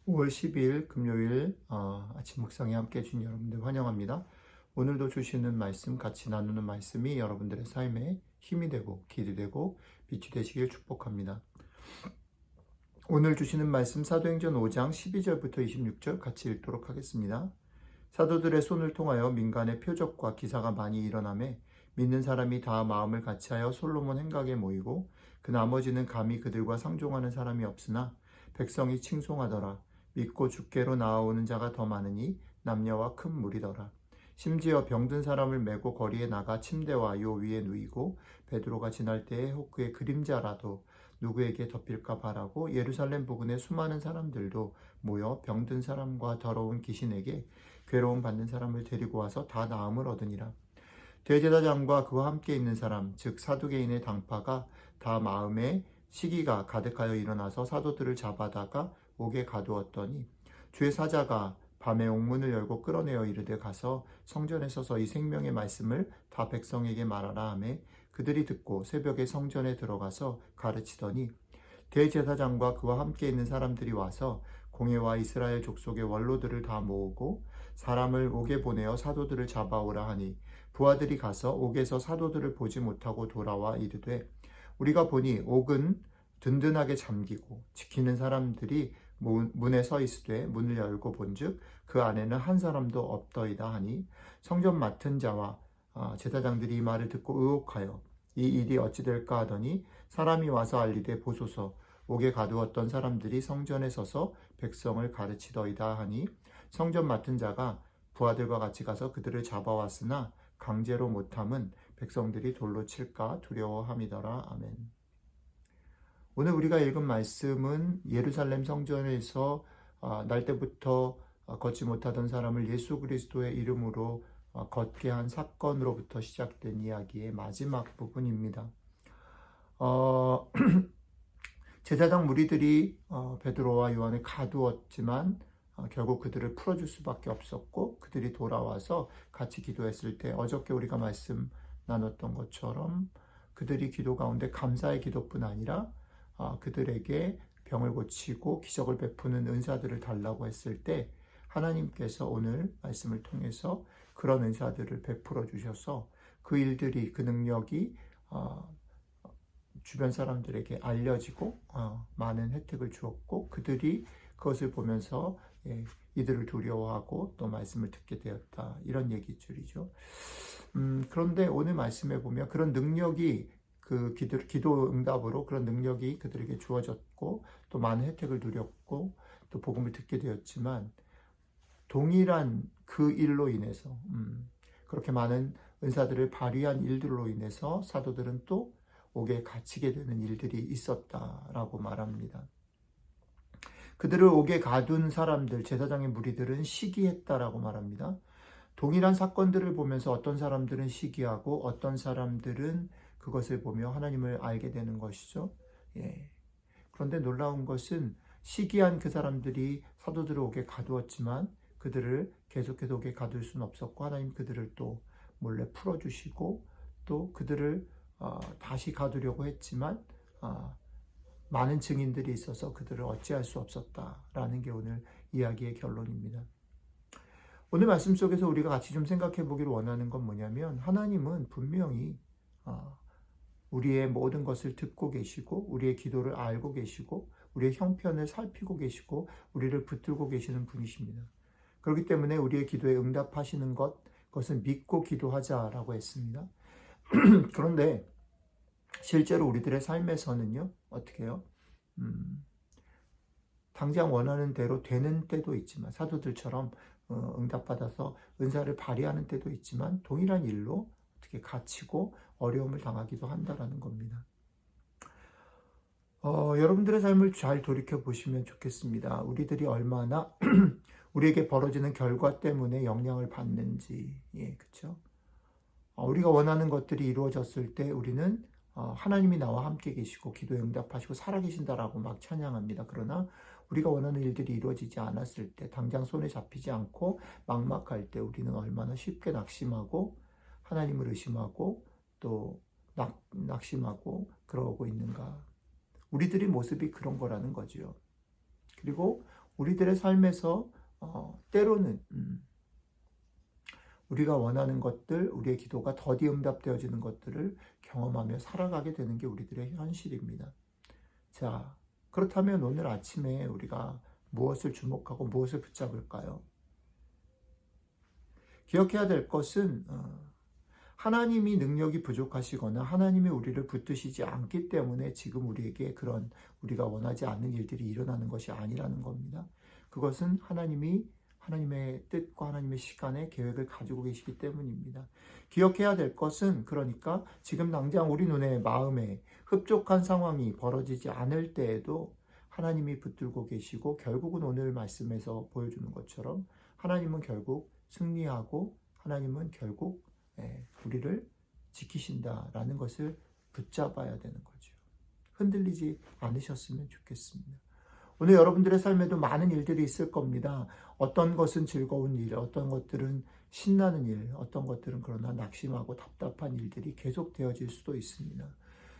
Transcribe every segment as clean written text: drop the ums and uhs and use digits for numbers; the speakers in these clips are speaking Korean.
5월 12일 금요일 아침 묵상에 함께 해주신 여러분들 환영합니다. 오늘도 주시는 말씀, 같이 나누는 말씀이 여러분들의 삶에 힘이 되고 길이 되고 빛이 되시길 축복합니다. 오늘 주시는 말씀 사도행전 5장 12절부터 26절 같이 읽도록 하겠습니다. 사도들의 손을 통하여 민간의 표적과 기사가 많이 일어나매 믿는 사람이 다 마음을 같이하여 솔로몬 행각에 모이고 그 나머지는 감히 그들과 상종하는 사람이 없으나 백성이 칭송하더라. 믿고 주께로 나아오는 자가 더 많으니 남녀와 큰 무리더라. 심지어 병든 사람을 메고 거리에 나가 침대와 요 위에 누이고 베드로가 지날 때에 혹 그의 그림자라도 누구에게 덮일까 바라고 예루살렘 부근의 수많은 사람들도 모여 병든 사람과 더러운 귀신에게 괴로움 받는 사람을 데리고 와서 다 나음을 얻으니라. 대제사장과 그와 함께 있는 사람 즉 사두개인의 당파가 다 마음에 시기가 가득하여 일어나서 사도들을 잡아다가 옥에 가두었더니 주의 사자가 밤에 옥문을 열고 끌어내어 이르되 가서 성전에 서서 이 생명의 말씀을 다 백성에게 말하라 하며 그들이 듣고 새벽에 성전에 들어가서 가르치더니 대제사장과 그와 함께 있는 사람들이 와서 공회와 이스라엘 족속의 원로들을 다 모으고 사람을 옥에 보내어 사도들을 잡아오라 하니 부하들이 가서 옥에서 사도들을 보지 못하고 돌아와 이르되 우리가 보니 옥은 든든하게 잠기고 지키는 사람들이 문에 서 있으되 문을 열고 본즉 그 안에는 한 사람도 없더이다 하니 성전 맡은 자와 제사장들이 이 말을 듣고 의혹하여 이 일이 어찌 될까 하더니 사람이 와서 알리되 보소서 옥에 가두었던 사람들이 성전에 서서 백성을 가르치더이다 하니 성전 맡은 자가 부하들과 같이 가서 그들을 잡아왔으나 강제로 못함은 백성들이 돌로 칠까 두려워함이더라. 아멘. 오늘 우리가 읽은 말씀은 예루살렘 성전에서 날 때부터 걷지 못하던 사람을 예수 그리스도의 이름으로 걷게 한 사건으로부터 시작된 이야기의 마지막 부분입니다. 제사장 무리들이 베드로와 요한을 가두었지만 결국 그들을 풀어줄 수밖에 없었고 그들이 돌아와서 같이 기도했을 때 어저께 우리가 말씀 나눴던 것처럼 그들이 기도 가운데 감사의 기도뿐 아니라 그들에게 병을 고치고 기적을 베푸는 은사들을 달라고 했을 때 하나님께서 오늘 말씀을 통해서 그런 은사들을 베풀어 주셔서 그 일들이 그 능력이 주변 사람들에게 알려지고 많은 혜택을 주었고 그들이 그것을 보면서 이들을 두려워하고 또 말씀을 듣게 되었다 이런 얘기줄이죠. 그런데 오늘 말씀에 보면 그런 능력이 그 기도 응답으로 그런 능력이 그들에게 주어졌고 또 많은 혜택을 누렸고 또 복음을 듣게 되었지만 동일한 그 일로 인해서 그렇게 많은 은사들을 발휘한 일들로 인해서 사도들은 또 옥에 갇히게 되는 일들이 있었다라고 말합니다. 그들을 옥에 가둔 사람들, 제사장의 무리들은 시기했다라고 말합니다. 동일한 사건들을 보면서 어떤 사람들은 시기하고 어떤 사람들은 그것을 보며 하나님을 알게 되는 것이죠. 그런데 놀라운 것은 시기한 그 사람들이 사도들을 옥에 가두었지만 그들을 계속해서 옥에 가둘 수는 없었고 하나님 그들을 또 몰래 풀어주시고 또 그들을 다시 가두려고 했지만 많은 증인들이 있어서 그들을 어찌할 수 없었다라는 게 오늘 이야기의 결론입니다. 오늘 말씀 속에서 우리가 같이 좀 생각해 보기를 원하는 건 뭐냐면 하나님은 분명히 우리의 모든 것을 듣고 계시고 우리의 기도를 알고 계시고 우리의 형편을 살피고 계시고 우리를 붙들고 계시는 분이십니다. 그렇기 때문에 우리의 기도에 응답하시는 그것은 믿고 기도하자라고 했습니다. 그런데 실제로 우리들의 삶에서는요, 어떻게 해요? 당장 원하는 대로 되는 때도 있지만, 사도들처럼 응답받아서 은사를 발휘하는 때도 있지만, 동일한 일로 어떻게 갇히고 어려움을 당하기도 한다라는 겁니다. 여러분들의 삶을 잘 돌이켜 보시면 좋겠습니다. 우리들이 얼마나 우리에게 벌어지는 결과 때문에 영향을 받는지, 그렇죠? 우리가 원하는 것들이 이루어졌을 때 우리는 하나님이 나와 함께 계시고 기도에 응답하시고 살아계신다라고 막 찬양합니다. 그러나 우리가 원하는 일들이 이루어지지 않았을 때 당장 손에 잡히지 않고 막막할 때 우리는 얼마나 쉽게 낙심하고 하나님을 의심하고 또 낙심하고 그러고 있는가. 우리들의 모습이 그런 거라는 거죠. 그리고 우리들의 삶에서 때로는 우리가 원하는 것들, 우리의 기도가 더디 응답되어지는 것들을 경험하며 살아가게 되는 게 우리들의 현실입니다. 자, 그렇다면 오늘 아침에 우리가 무엇을 주목하고 무엇을 붙잡을까요? 기억해야 될 것은 하나님이 능력이 부족하시거나 하나님이 우리를 붙드시지 않기 때문에 지금 우리에게 그런 우리가 원하지 않는 일들이 일어나는 것이 아니라는 겁니다. 그것은 하나님의 뜻과 하나님의 시간의 계획을 가지고 계시기 때문입니다. 기억해야 될 것은 그러니까 지금 당장 우리 눈에 마음에 흡족한 상황이 벌어지지 않을 때에도 하나님이 붙들고 계시고 결국은 오늘 말씀에서 보여주는 것처럼 하나님은 결국 승리하고 하나님은 결국 우리를 지키신다라는 것을 붙잡아야 되는 거죠. 흔들리지 않으셨으면 좋겠습니다. 오늘 여러분들의 삶에도 많은 일들이 있을 겁니다. 어떤 것은 즐거운 일, 어떤 것들은 신나는 일, 어떤 것들은 그러나 낙심하고 답답한 일들이 계속 되어질 수도 있습니다.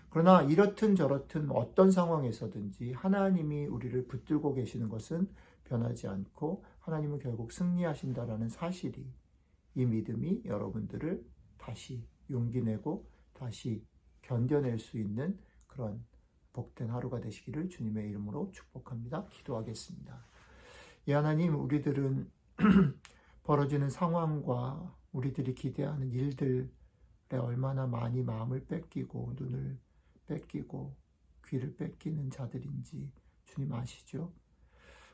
그러나 이렇든 저렇든 어떤 상황에서든지 하나님이 우리를 붙들고 계시는 것은 변하지 않고 하나님은 결국 승리하신다라는 사실이, 이 믿음이 여러분들을 다시 용기 내고 다시 견뎌낼 수 있는 그런 복된 하루가 되시기를 주님의 이름으로 축복합니다. 기도하겠습니다. 이 하나님, 우리들은 벌어지는 상황과 우리들이 기대하는 일들에 얼마나 많이 마음을 뺏기고 눈을 뺏기고 귀를 뺏기는 자들인지 주님 아시죠?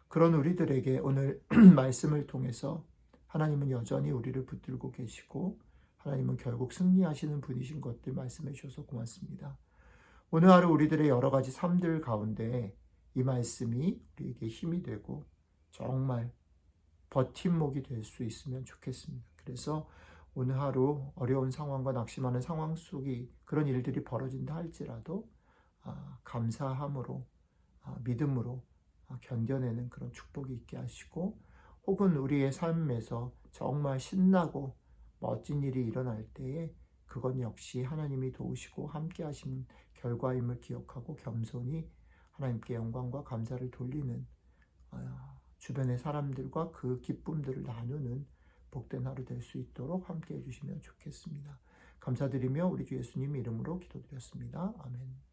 그런 우리들에게 오늘 말씀을 통해서 하나님은 여전히 우리를 붙들고 계시고 하나님은 결국 승리하시는 분이신 것들 말씀해 주셔서 고맙습니다. 오늘 하루 우리들의 여러 가지 삶들 가운데 이 말씀이 우리에게 힘이 되고 정말 버팀목이 될 수 있으면 좋겠습니다. 그래서 오늘 하루 어려운 상황과 낙심하는 상황 속이 그런 일들이 벌어진다 할지라도 감사함으로 믿음으로 견뎌내는 그런 축복이 있게 하시고 혹은 우리의 삶에서 정말 신나고 멋진 일이 일어날 때에 그건 역시 하나님이 도우시고 함께 하신 결과임을 기억하고 겸손히 하나님께 영광과 감사를 돌리는 주변의 사람들과 그 기쁨들을 나누는 복된 하루 될 수 있도록 함께 해주시면 좋겠습니다. 감사드리며 우리 주 예수님 이름으로 기도드렸습니다. 아멘.